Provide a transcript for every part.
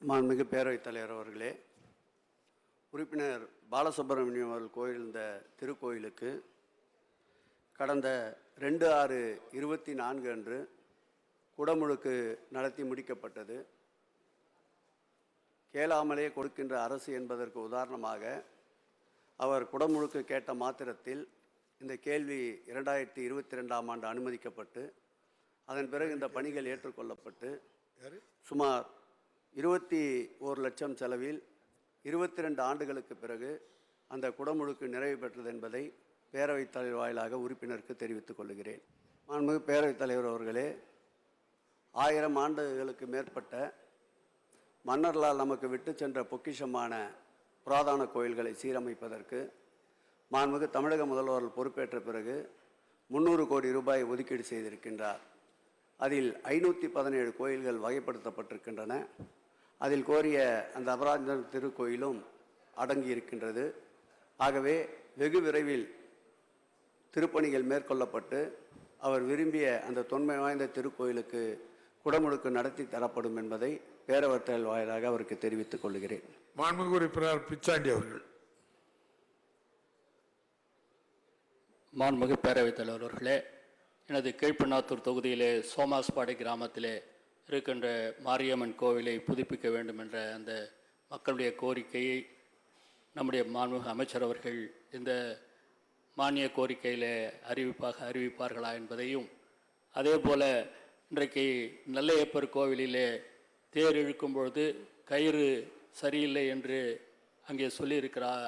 மாண்புமிகு பேரவைத் தலைவர் அவர்களே, உறுப்பினர் பாலசுப்ரமணியம் அவர்கள் கோயில் இந்த திருக்கோயிலுக்கு கடந்த 2/6/24 அன்று குடமுழுக்கு நடத்தி முடிக்கப்பட்டது. கேளாமலே கொடுக்கின்ற அரசு என்பதற்கு உதாரணமாக அவர் குடமுழுக்கு கேட்ட மாத்திரத்தில் இந்த கேள்வி 2022ஆம் ஆண்டு அனுமதிக்கப்பட்டு அதன் பிறகு இந்த பணிகள் ஏற்றுக்கொள்ளப்பட்டு சுமார் 21 லட்சம் செலவில் 22 ஆண்டுகளுக்கு பிறகு அந்த குடமுழுக்கு நிறைவு பெற்றது என்பதை பேரவைத் தலைவர் வாயிலாக உறுப்பினருக்கு தெரிவித்துக் கொள்கிறேன். மாண்புமிகு பேரவைத் தலைவர் அவர்களே, 1000 ஆண்டுகளுக்கு மேற்பட்ட மன்னர்களால் நமக்கு விட்டு சென்ற பொக்கிஷமான புராதன கோயில்களை சீரமைப்பதற்கு மாண்புமிகு தமிழக முதல்வர்கள் பொறுப்பேற்ற பிறகு 300 கோடி ரூபாய் ஒதுக்கீடு செய்திருக்கின்றார். அதில் 517 கோயில்கள் வகைப்படுத்தப்பட்டிருக்கின்றன. அதில் கோரிய அந்த அபராஜித திருக்கோயிலும் அடங்கியிருக்கின்றது. ஆகவே வெகு விரைவில் திருப்பணிகள் மேற்கொள்ளப்பட்டு அவர் விரும்பிய அந்த தொன்மை வாய்ந்த திருக்கோயிலுக்கு குடமுழுக்கு நடத்தி தரப்படும் என்பதை பேரவைத் தலைவர் வாயிலாக அவருக்கு தெரிவித்துக் கொள்கிறேன். மாண்புமிகு உறுப்பினர் பிச்சாண்டி அவர்கள். மாண்புமிகு பேரவைத் தலைவர் அவர்களே, எனது கீழ்பண்ணாத்தூர் தொகுதியிலே சோமாஸ்பாடி கிராமத்திலே இருக்கின்ற மாரியம்மன் கோவிலை புதுப்பிக்க வேண்டும் என்ற அந்த மக்களுடைய கோரிக்கையை நம்முடைய மாண்புமிகு அமைச்சர் அவர்கள் இந்த மானிய கோரிக்கையில் அறிவிப்பார்களா என்பதையும், அதே போல் இன்றைக்கு நெல்லையப்பர் கோவிலிலே தேர் இழுக்கும் பொழுது கயிறு சரியில்லை என்று அங்கே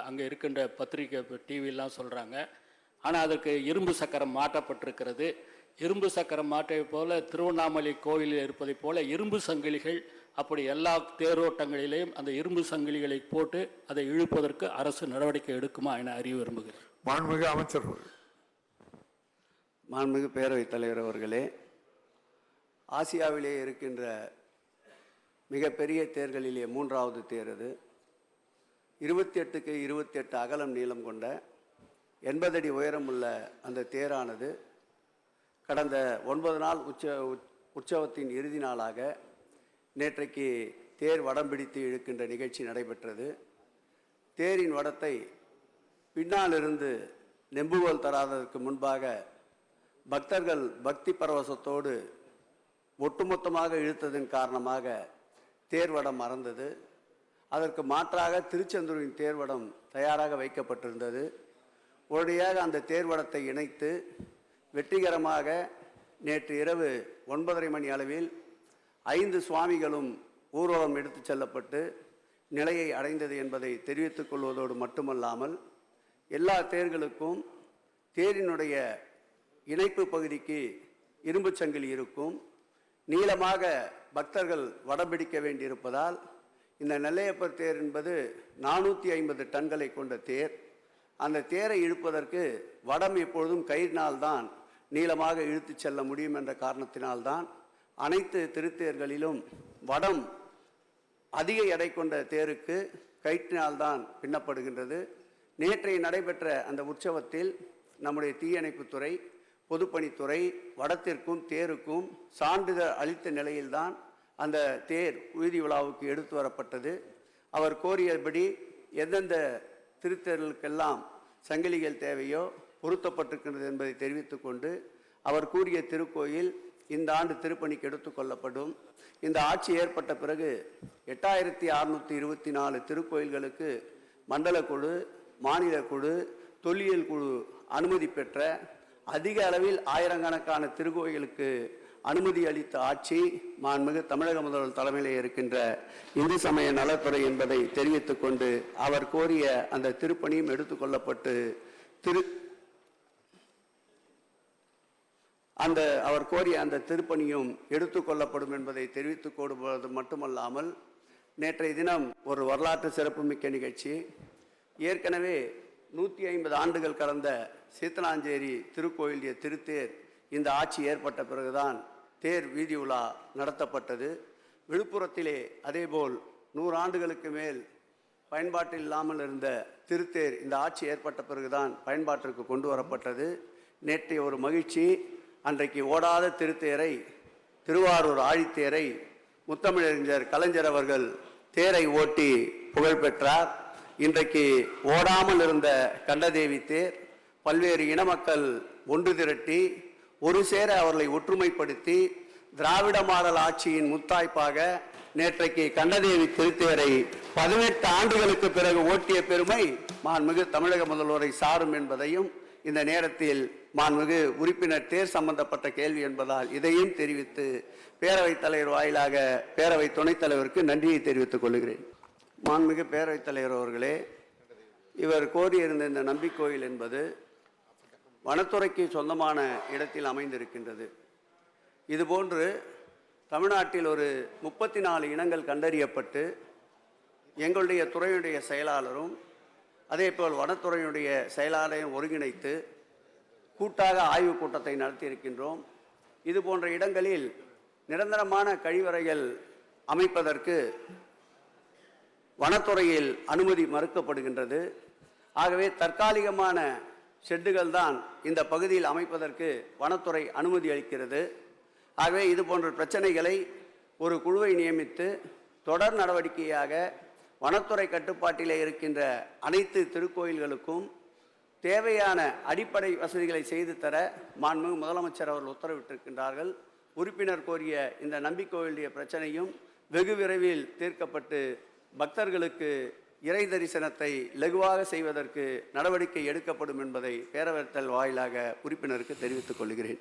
அங்கே இருக்கின்ற பத்திரிகை டிவிலாம் சொல்கிறாங்க. ஆனால் அதற்கு இரும்பு சக்கரம் மாட்டப்பட்டிருக்கிறது. இரும்பு சக்கரம் மாட்டை போல திருவண்ணாமலை கோவிலில் இருப்பதை போல இரும்பு சங்கிலிகள் அப்படி எல்லா தேரோட்டங்களிலேயும் அந்த இரும்பு சங்கிலிகளை போட்டு அதை இழுப்பதற்கு அரசு நடவடிக்கை எடுக்குமா என அறிய விரும்புகிறேன். மாண்புமிகு அமைச்சர். மாண்புமிகு பேரவைத் தலைவர் அவர்களே, ஆசியாவிலே இருக்கின்ற மிகப்பெரிய தேர்களிலே 3வது தேர் அது. 28க்கு 28 அகலம் நீளம் கொண்ட 80 அடி உயரம் உள்ள அந்த தேரானது கடந்த 9 நாள் உற்சவத்தின் இறுதி நாளாக நேற்றைக்கு தேர் வடம் பிடித்து இழுக்கின்ற நிகழ்ச்சி நடைபெற்றது. தேரின் வடத்தை பின்னாலிருந்து நெம்புகோல் தராததற்கு முன்பாக பக்தர்கள் பக்தி பரவசத்தோடு ஒட்டுமொத்தமாக இழுத்ததன் காரணமாக தேர்வடம் மறந்தது. அதற்கு மாற்றாக திருச்செந்தூரின் தேர்வடம் தயாராக வைக்கப்பட்டிருந்தது. உடனடியாக அந்த தேர்வடத்தை இணைத்து வெற்றிகரமாக நேற்று இரவு 9:30 மணி அளவில் 5 சுவாமிகளும் ஊர்வலம் எடுத்து செல்லப்பட்டு நிலையை அடைந்தது என்பதை தெரிவித்துக் கொள்வதோடு மட்டுமல்லாமல் எல்லா தேர்களுக்கும் தேரினுடைய இணைப்பு பகுதிக்கு இரும்பு சங்கிலி இருக்கும். நீளமாக பக்தர்கள் வடம்பிடிக்க வேண்டியிருப்பதால் இந்த நெல்லையப்பர் தேர் என்பது 450 டன்களை கொண்ட தேர். அந்த தேரை இழுப்பதற்கு வடம் எப்பொழுதும் கயிறினால்தான் நீளமாக இழுத்து செல்ல முடியும் என்ற காரணத்தினால்தான் அனைத்து திருத்தேர்களிலும் வடம் அதிக எடை கொண்ட தேருக்கு கயிற்றினால்தான் பின்னப்படுகின்றது. நேற்றைய நடைபெற்ற அந்த உற்சவத்தில் நம்முடைய தீயணைப்புத்துறை, பொதுப்பணித்துறை வடத்திற்கும் தேருக்கும் சான்றிதழ் அளித்த நிலையில்தான் அந்த தேர் வீதி விழாவுக்கு எடுத்து வரப்பட்டது. அவர் கோரியபடி எந்தெந்த திருத்தேர்களுக்கெல்லாம் சங்கிலிகள் தேவையோ பொருத்தப்பட்டிருக்கின்றது என்பதை தெரிவித்து கொண்டு அவர் கூறிய திருக்கோயில் இந்த ஆண்டு திருப்பணிக்கு எடுத்துக்கொள்ளப்படும். இந்த ஆட்சி ஏற்பட்ட பிறகு 8624 திருக்கோயில்களுக்கு மண்டல குழு, மாநில குழு, தொல்லியல் குழு அனுமதி பெற்ற அதிக அளவில் ஆயிரக்கணக்கான திருக்கோயிலுக்கு அனுமதி அளித்த ஆட்சி மாண்புமிகு தமிழக முதல்வர் தலைமையிலே இருக்கின்ற இந்து சமய நலத்துறை என்பதை தெரிவித்துக் கொண்டு அவர் கோரிய அந்த திருப்பணியும் எடுத்துக்கொள்ளப்பட்டு அவர் கோரிய அந்த திருப்பணியும் எடுத்துக்கொள்ளப்படும் என்பதை தெரிவித்துக் கொள்வது மட்டுமல்லாமல் நேற்றைய தினம் ஒரு வரலாற்று சிறப்புமிக்க நிகழ்ச்சி. ஏற்கனவே 150 ஆண்டுகள் கடந்த சீத்தனாஞ்சேரி திருக்கோயிலுடைய திருத்தேர் இந்த ஆட்சி ஏற்பட்ட பிறகுதான் தேர் வீதி உலா நடத்தப்பட்டது. விழுப்புரத்திலே அதேபோல் 100 ஆண்டுகளுக்கு மேல் பயன்பாட்டில் இல்லாமல் இருந்த திருத்தேர் இந்த ஆட்சி ஏற்பட்ட பிறகுதான் பயன்பாட்டிற்கு கொண்டு வரப்பட்டது. நேற்றைய ஒரு மகிழ்ச்சி, அன்றைக்கு ஓடாத திருத்தேரை, திருவாரூர் ஆழித்தேரை முத்தமிழறிஞர் கலைஞர் அவர்கள் தேரை ஓட்டி புகழ் பெற்றார். இன்றைக்கு ஓடாமல் இருந்த கண்டதேவி தேர் பல்வேறு இன மக்கள் ஒன்று திரட்டி ஒரு சேர அவர்களை ஒற்றுமைப்படுத்தி திராவிட மாடல் ஆட்சியின் முத்தாய்ப்பாக நேற்றைக்கு கண்டதேவி திருத்தேரை 18 ஆண்டுகளுக்கு பிறகு ஓட்டிய பெருமை மாண்புமிகு தமிழக முதல்வரை சாரும் என்பதையும் இந்த நேரத்தில் மாண்புமிகு உறுப்பினர் தேர் சம்பந்தப்பட்ட கேள்வி என்பதால் இதையும் தெரிவித்து பேரவைத் தலைவர் வாயிலாக பேரவை துணைத் தலைவருக்கு நன்றியை தெரிவித்துக் கொள்கிறேன். மாண்புமிகு பேரவைத் தலைவர் அவர்களே, இவர் கோரியிருந்த இந்த நம்பிக்கோயில் என்பது வனத்துறைக்கு சொந்தமான இடத்தில் அமைந்திருக்கின்றது. இதுபோன்று தமிழ்நாட்டில் ஒரு 34 இனங்கள் கண்டறியப்பட்டு எங்களுடைய துறையுடைய செயலாளரும் அதேபோல் வனத்துறையினுடைய செயலாளரையும் ஒருங்கிணைத்து கூட்டாக ஆய்வுக் கூட்டத்தை நடத்தியிருக்கின்றோம். இது போன்ற இடங்களில் நிரந்தரமான கழிவறைகள் அமைப்பதற்கு வனத்துறையில் அனுமதி மறுக்கப்படுகின்றது. ஆகவே தற்காலிகமான ஷெட்டுகள் தான் இந்த பகுதியில் அமைப்பதற்கு வனத்துறை அனுமதி அளிக்கிறது. ஆகவே இது போன்ற பிரச்சனைகளை ஒரு குழுவை நியமித்து தொடர் நடவடிக்கையாக வனத்துறை கட்டுப்பாட்டிலே இருக்கின்ற அனைத்து திருக்கோயில்களுக்கும் தேவையான அடிப்படை வசதிகளை செய்து தர மாண்புமிகு முதலமைச்சர் அவர்கள் உத்தரவிட்டிருக்கின்றார்கள். உறுப்பினர் கோரிய இந்த நம்பிக்கோயிலுடைய பிரச்சனையும் வெகு விரைவில் தீர்க்கப்பட்டு பக்தர்களுக்கு இறை தரிசனத்தை லகுவாக செய்வதற்கு நடவடிக்கை எடுக்கப்படும் என்பதை பேரவைத்தல் வாயிலாக உறுப்பினருக்கு தெரிவித்துக் கொள்கிறேன்.